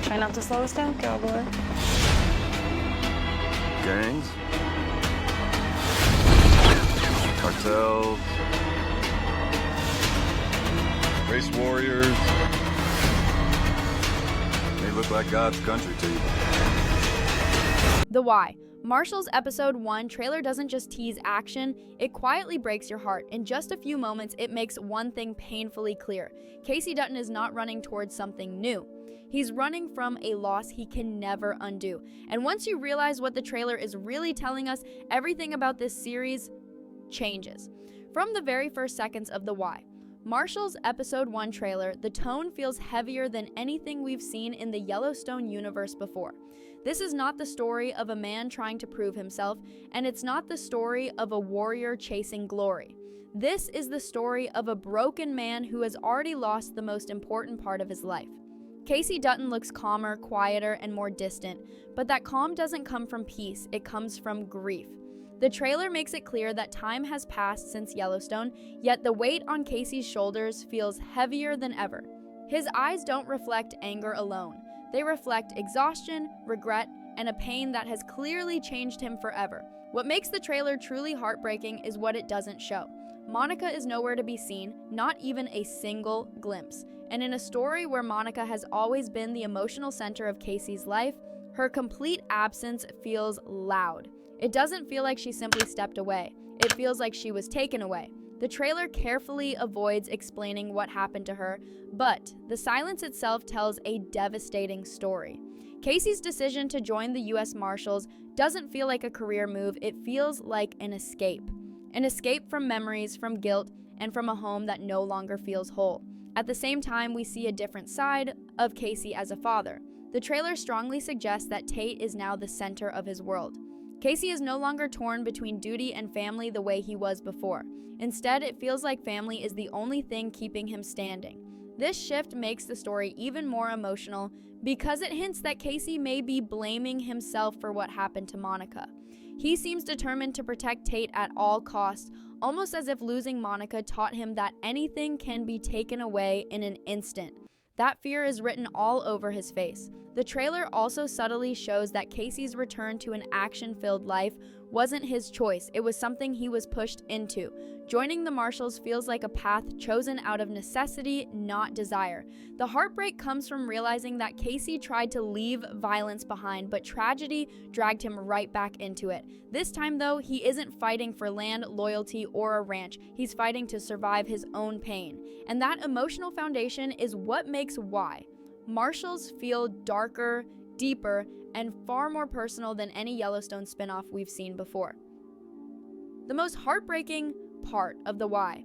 Try not to slow us down, cowboy. Gangs, cartels, race warriors. They look like God's country to you. The Why. Marshals Episode 1 trailer doesn't just tease action, it quietly breaks your heart. In just a few moments, it makes one thing painfully clear. Casey Dutton is not running towards something new. He's running from a loss he can never undo. And once you realize what the trailer is really telling us, everything about this series changes. From the very first seconds of The Why. Marshals Episode 1 trailer, the tone feels heavier than anything we've seen in the Yellowstone universe before. This is not the story of a man trying to prove himself, and it's not the story of a warrior chasing glory. This is the story of a broken man who has already lost the most important part of his life. Casey Dutton looks calmer, quieter, and more distant, but that calm doesn't come from peace, it comes from grief. The trailer makes it clear that time has passed since Yellowstone, yet the weight on Casey's shoulders feels heavier than ever. His eyes don't reflect anger alone. They reflect exhaustion, regret, and a pain that has clearly changed him forever. What makes the trailer truly heartbreaking is what it doesn't show. Monica is nowhere to be seen, not even a single glimpse. And in a story where Monica has always been the emotional center of Casey's life, her complete absence feels loud. It doesn't feel like she simply stepped away. It feels like she was taken away. The trailer carefully avoids explaining what happened to her, but the silence itself tells a devastating story. Casey's decision to join the U.S. Marshals doesn't feel like a career move, it feels like an escape. An escape from memories, from guilt, and from a home that no longer feels whole. At the same time, we see a different side of Casey as a father. The trailer strongly suggests that Tate is now the center of his world. Casey is no longer torn between duty and family the way he was before. Instead, it feels like family is the only thing keeping him standing. This shift makes the story even more emotional because it hints that Casey may be blaming himself for what happened to Monica. He seems determined to protect Tate at all costs, almost as if losing Monica taught him that anything can be taken away in an instant. That fear is written all over his face. The trailer also subtly shows that Casey's return to an action-filled life wasn't his choice, it was something he was pushed into. Joining the Marshals feels like a path chosen out of necessity, not desire. The heartbreak comes from realizing that Casey tried to leave violence behind, but tragedy dragged him right back into it. This time, though, he isn't fighting for land, loyalty, or a ranch. He's fighting to survive his own pain. And that emotional foundation is what makes Why. Marshals feel darker, deeper, and far more personal than any Yellowstone spinoff we've seen before. The most heartbreaking part of The Why.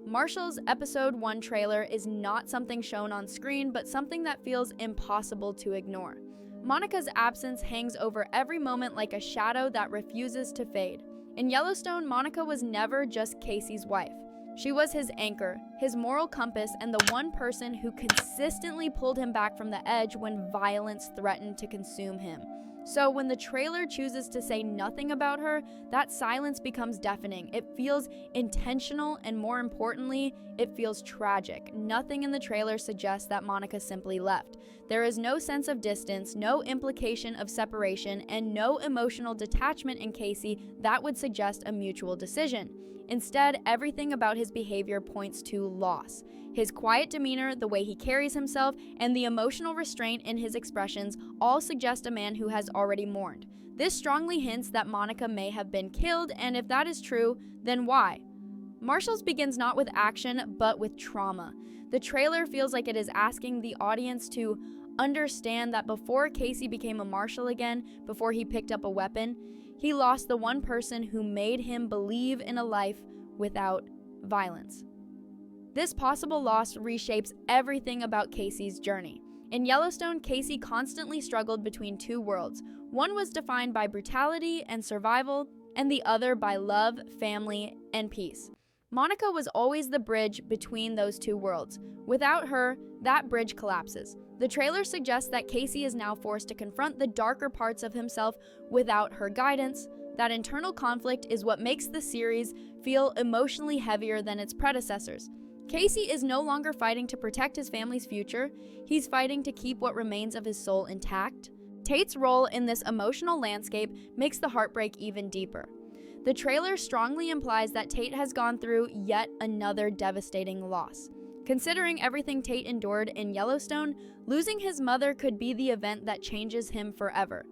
Marshals Episode 1 trailer is not something shown on screen, but something that feels impossible to ignore. Monica's absence hangs over every moment like a shadow that refuses to fade. In Yellowstone, Monica was never just Casey's wife. She was his anchor, his moral compass, and the one person who consistently pulled him back from the edge when violence threatened to consume him. So when the trailer chooses to say nothing about her, that silence becomes deafening. It feels intentional, and more importantly, it feels tragic. Nothing in the trailer suggests that Monica simply left. There is no sense of distance, no implication of separation, and no emotional detachment in Casey that would suggest a mutual decision. Instead, everything about his behavior points to loss. His quiet demeanor, the way he carries himself, and the emotional restraint in his expressions all suggest a man who has already mourned. This strongly hints that Monica may have been killed, and if that is true, then why? Marshals begins not with action, but with trauma. The trailer feels like it is asking the audience to understand that before Casey became a marshal again, before he picked up a weapon, he lost the one person who made him believe in a life without violence. This possible loss reshapes everything about Casey's journey. In Yellowstone, Casey constantly struggled between two worlds. One was defined by brutality and survival, and the other by love, family, and peace. Monica was always the bridge between those two worlds. Without her, that bridge collapses. The trailer suggests that Casey is now forced to confront the darker parts of himself without her guidance. That internal conflict is what makes the series feel emotionally heavier than its predecessors. Casey is no longer fighting to protect his family's future, he's fighting to keep what remains of his soul intact. Tate's role in this emotional landscape makes the heartbreak even deeper. The trailer strongly implies that Tate has gone through yet another devastating loss. Considering everything Tate endured in Yellowstone, losing his mother could be the event that changes him forever.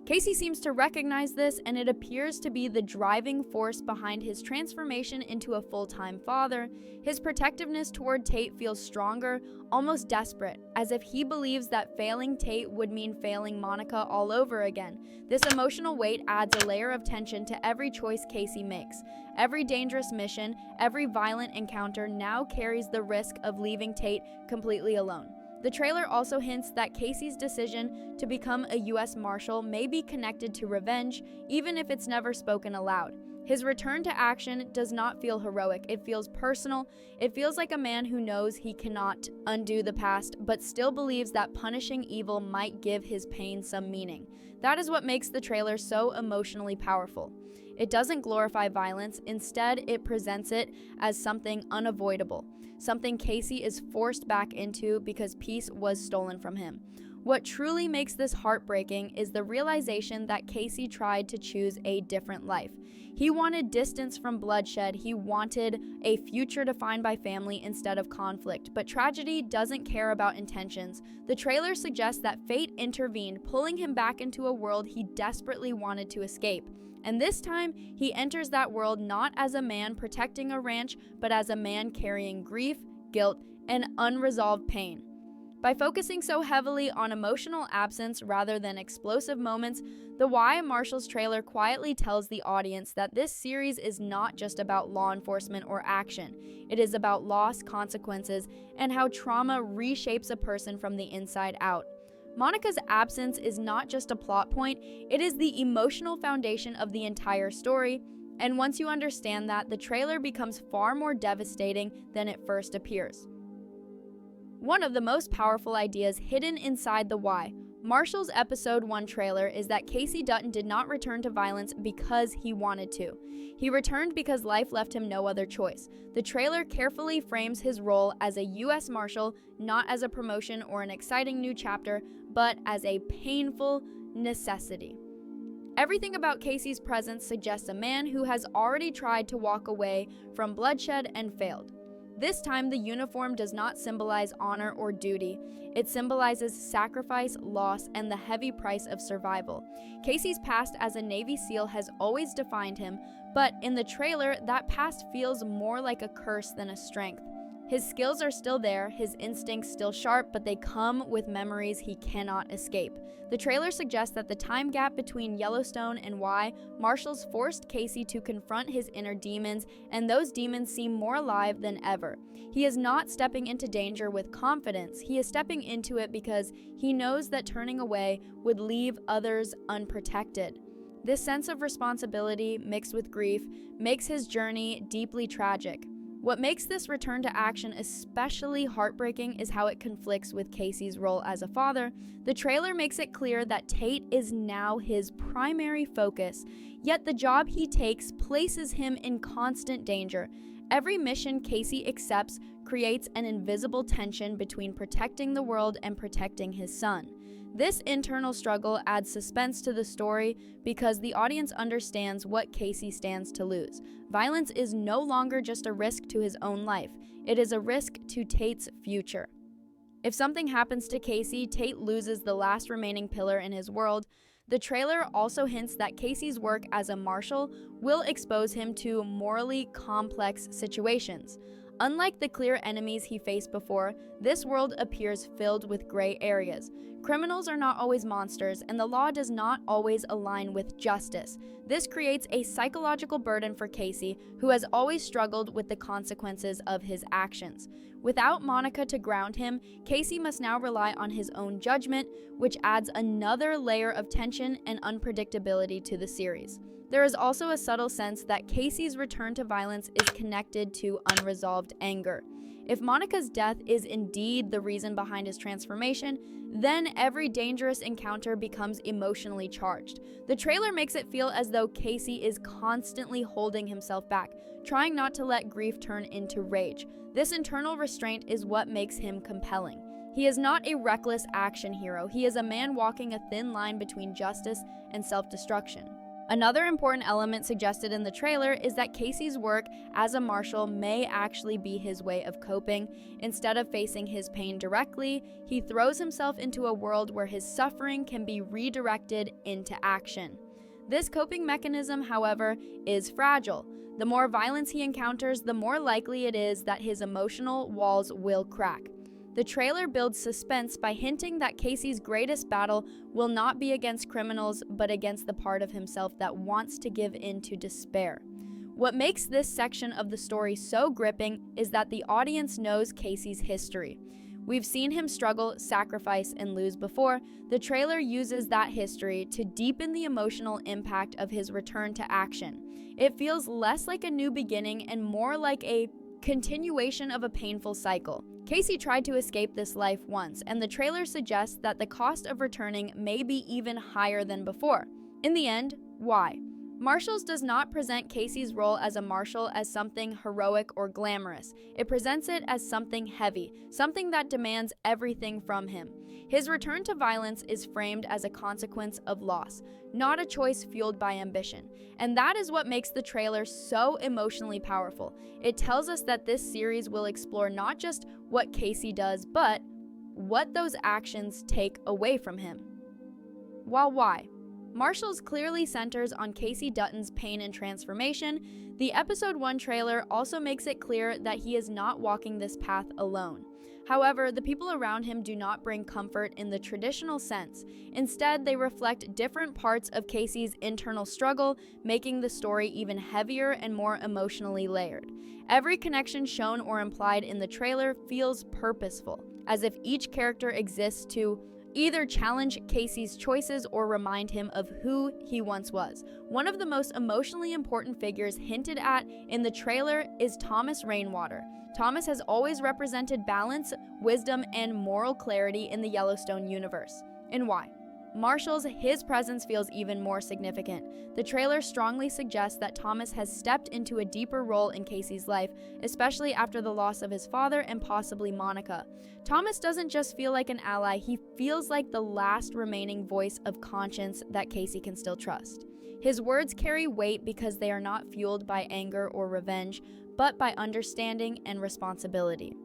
Casey seems to recognize this, and it appears to be the driving force behind his transformation into a full-time father. His protectiveness toward Tate feels stronger, almost desperate, as if he believes that failing Tate would mean failing Monica all over again. This emotional weight adds a layer of tension to every choice Casey makes. Every dangerous mission, every violent encounter now carries the risk of leaving Tate completely alone. The trailer also hints that Casey's decision to become a U.S. Marshal may be connected to revenge, even if it's never spoken aloud. His return to action does not feel heroic, it feels personal. It feels like a man who knows he cannot undo the past, but still believes that punishing evil might give his pain some meaning. That is what makes the trailer so emotionally powerful. It doesn't glorify violence, instead it presents it as something unavoidable. Something Casey is forced back into because peace was stolen from him. What truly makes this heartbreaking is the realization that Casey tried to choose a different life. He wanted distance from bloodshed, he wanted a future defined by family instead of conflict, but tragedy doesn't care about intentions. The trailer suggests that fate intervened, pulling him back into a world he desperately wanted to escape. And this time, he enters that world not as a man protecting a ranch, but as a man carrying grief, guilt, and unresolved pain. By focusing so heavily on emotional absence rather than explosive moments, the Why Marshals trailer quietly tells the audience that this series is not just about law enforcement or action. It is about loss, consequences, and how trauma reshapes a person from the inside out. Monica's absence is not just a plot point, it is the emotional foundation of the entire story, and once you understand that, the trailer becomes far more devastating than it first appears. One of the most powerful ideas hidden inside the Why Marshals Episode 1 trailer is that Casey Dutton did not return to violence because he wanted to. He returned because life left him no other choice. The trailer carefully frames his role as a U.S. Marshal not as a promotion or an exciting new chapter, but as a painful necessity. Everything about Casey's presence suggests a man who has already tried to walk away from bloodshed and failed. This time, the uniform does not symbolize honor or duty. It symbolizes sacrifice, loss, and the heavy price of survival. Casey's past as a Navy SEAL has always defined him, but in the trailer, that past feels more like a curse than a strength. His skills are still there, his instincts still sharp, but they come with memories he cannot escape. The trailer suggests that the time gap between Yellowstone and Why Marshals forced Casey to confront his inner demons, and those demons seem more alive than ever. He is not stepping into danger with confidence, he is stepping into it because he knows that turning away would leave others unprotected. This sense of responsibility, mixed with grief, makes his journey deeply tragic. What makes this return to action especially heartbreaking is how it conflicts with Casey's role as a father. The trailer makes it clear that Tate is now his primary focus, yet the job he takes places him in constant danger. Every mission Casey accepts creates an invisible tension between protecting the world and protecting his son. This internal struggle adds suspense to the story because the audience understands what Casey stands to lose. Violence is no longer just a risk to his own life, it is a risk to Tate's future. If something happens to Casey, Tate loses the last remaining pillar in his world. The trailer also hints that Casey's work as a marshal will expose him to morally complex situations. Unlike the clear enemies he faced before, this world appears filled with gray areas. Criminals are not always monsters, and the law does not always align with justice. This creates a psychological burden for Casey, who has always struggled with the consequences of his actions. Without Monica to ground him, Casey must now rely on his own judgment, which adds another layer of tension and unpredictability to the series. There is also a subtle sense that Casey's return to violence is connected to unresolved anger. If Monica's death is indeed the reason behind his transformation, Then every dangerous encounter becomes emotionally charged. The trailer makes it feel as though Casey is constantly holding himself back, trying not to let grief turn into rage. This internal restraint is what makes him compelling. He is not a reckless action hero. He is a man walking a thin line between justice and self-destruction. Another important element suggested in the trailer is that Casey's work as a marshal may actually be his way of coping. Instead of facing his pain directly, he throws himself into a world where his suffering can be redirected into action. This coping mechanism, however, is fragile. The more violence he encounters, the more likely it is that his emotional walls will crack. The trailer builds suspense by hinting that Casey's greatest battle will not be against criminals, but against the part of himself that wants to give in to despair. What makes this section of the story so gripping is that the audience knows Casey's history. We've seen him struggle, sacrifice, and lose before. The trailer uses that history to deepen the emotional impact of his return to action. It feels less like a new beginning and more like a continuation of a painful cycle. Casey tried to escape this life once, and the trailer suggests that the cost of returning may be even higher than before. In the end, why? Marshals does not present Casey's role as a marshal as something heroic or glamorous. It presents it as something heavy, something that demands everything from him. His return to violence is framed as a consequence of loss, not a choice fueled by ambition. And that is what makes the trailer so emotionally powerful. It tells us that this series will explore not just what Casey does, but what those actions take away from him. While why? Marshals clearly centers on Casey Dutton's pain and transformation. The episode 1 trailer also makes it clear that he is not walking this path alone. However, the people around him do not bring comfort in the traditional sense. Instead, they reflect different parts of Casey's internal struggle, making the story even heavier and more emotionally layered. Every connection shown or implied in the trailer feels purposeful, as if each character exists to either challenge Casey's choices or remind him of who he once was. One of the most emotionally important figures hinted at in the trailer is Thomas Rainwater. Thomas has always represented balance, wisdom, and moral clarity in the Yellowstone universe. And why? Marshals, his presence feels even more significant. The trailer strongly suggests that Thomas has stepped into a deeper role in Casey's life, especially after the loss of his father and possibly Monica. Thomas doesn't just feel like an ally, he feels like the last remaining voice of conscience that Casey can still trust. His words carry weight because they are not fueled by anger or revenge, but by understanding and responsibility.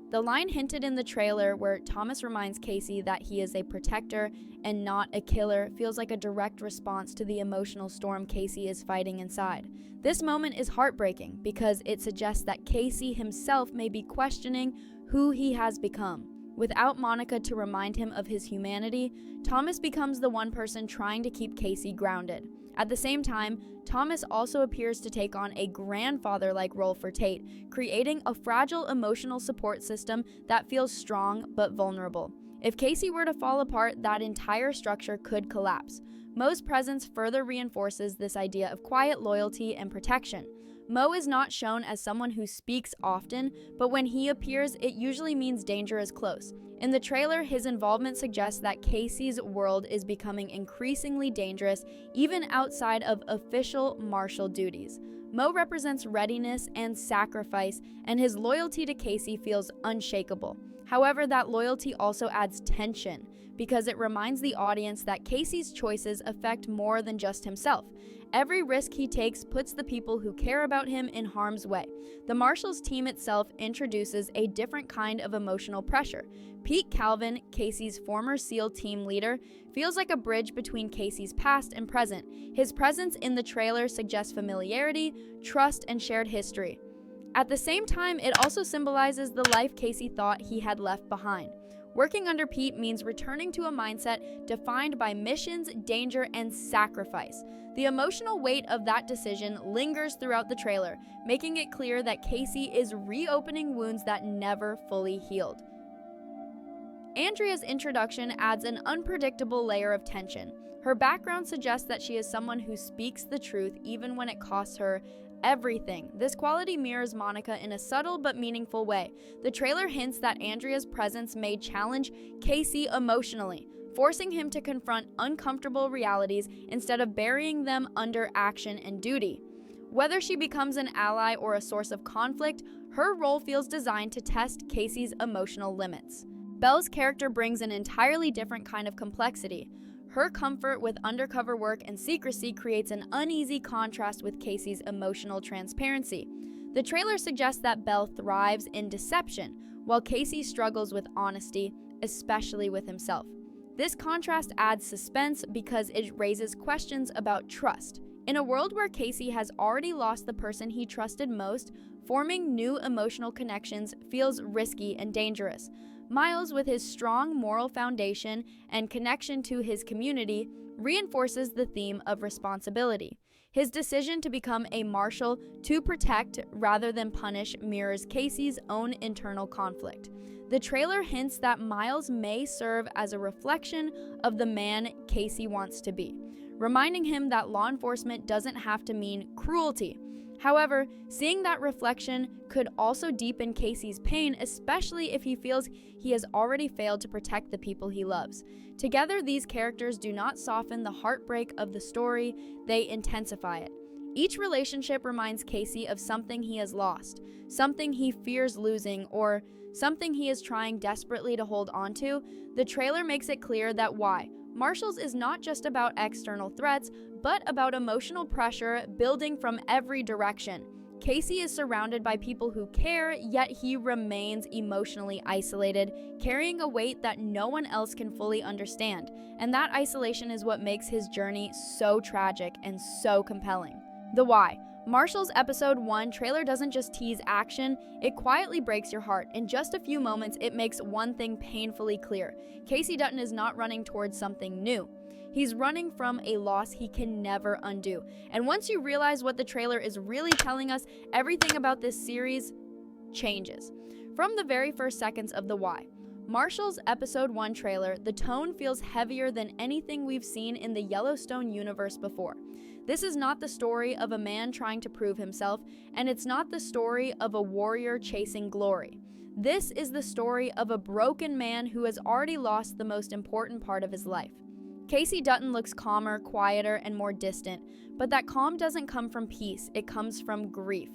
The line hinted in the trailer where Thomas reminds Casey that he is a protector and not a killer feels like a direct response to the emotional storm Casey is fighting inside. This moment is heartbreaking because it suggests that Casey himself may be questioning who he has become. Without Monica to remind him of his humanity, Thomas becomes the one person trying to keep Casey grounded. At the same time, Thomas also appears to take on a grandfather-like role for Tate, creating a fragile emotional support system that feels strong but vulnerable. If Casey were to fall apart, that entire structure could collapse. Mo's presence further reinforces this idea of quiet loyalty and protection. Mo is not shown as someone who speaks often, but when he appears, it usually means danger is close. In the trailer, his involvement suggests that Casey's world is becoming increasingly dangerous, even outside of official marshal duties. Mo represents readiness and sacrifice, and his loyalty to Casey feels unshakable. However, that loyalty also adds tension, because it reminds the audience that Casey's choices affect more than just himself. Every risk he takes puts the people who care about him in harm's way. The Marshals team itself introduces a different kind of emotional pressure. Pete Calvin, Casey's former SEAL team leader, feels like a bridge between Casey's past and present. His presence in the trailer suggests familiarity, trust, and shared history. At the same time, it also symbolizes the life Casey thought he had left behind. Working under Pete means returning to a mindset defined by missions, danger, and sacrifice. The emotional weight of that decision lingers throughout the trailer, making it clear that Casey is reopening wounds that never fully healed. Andrea's introduction adds an unpredictable layer of tension. Her background suggests that she is someone who speaks the truth even when it costs her everything. This quality mirrors Monica in a subtle but meaningful way. The trailer hints that Andrea's presence may challenge Casey emotionally, forcing him to confront uncomfortable realities instead of burying them under action and duty. Whether she becomes an ally or a source of conflict, her role feels designed to test Casey's emotional limits. Belle's character brings an entirely different kind of complexity. Her comfort with undercover work and secrecy creates an uneasy contrast with Casey's emotional transparency. The trailer suggests that Belle thrives in deception, while Casey struggles with honesty, especially with himself. This contrast adds suspense because it raises questions about trust. In a world where Casey has already lost the person he trusted most, forming new emotional connections feels risky and dangerous. Miles, with his strong moral foundation and connection to his community, reinforces the theme of responsibility. His decision to become a marshal to protect rather than punish mirrors Casey's own internal conflict. The trailer hints that Miles may serve as a reflection of the man Casey wants to be, reminding him that law enforcement doesn't have to mean cruelty. However, seeing that reflection could also deepen Casey's pain, especially if he feels he has already failed to protect the people he loves. Together, these characters do not soften the heartbreak of the story, they intensify it. Each relationship reminds Casey of something he has lost, something he fears losing, or something he is trying desperately to hold onto. The trailer makes it clear that Marshals is not just about external threats, but about emotional pressure building from every direction. Casey is surrounded by people who care, yet he remains emotionally isolated, carrying a weight that no one else can fully understand. And that isolation is what makes his journey so tragic and so compelling. The Why. Marshals Episode 1 trailer doesn't just tease action, it quietly breaks your heart. In just a few moments, it makes one thing painfully clear. Casey Dutton is not running towards something new. He's running from a loss he can never undo. And once you realize what the trailer is really telling us, everything about this series changes. From the very first seconds of The Why. Marshals Episode 1 trailer, the tone feels heavier than anything we've seen in the Yellowstone universe before. This is not the story of a man trying to prove himself, and it's not the story of a warrior chasing glory. This is the story of a broken man who has already lost the most important part of his life. Casey Dutton looks calmer, quieter, and more distant, but that calm doesn't come from peace, it comes from grief.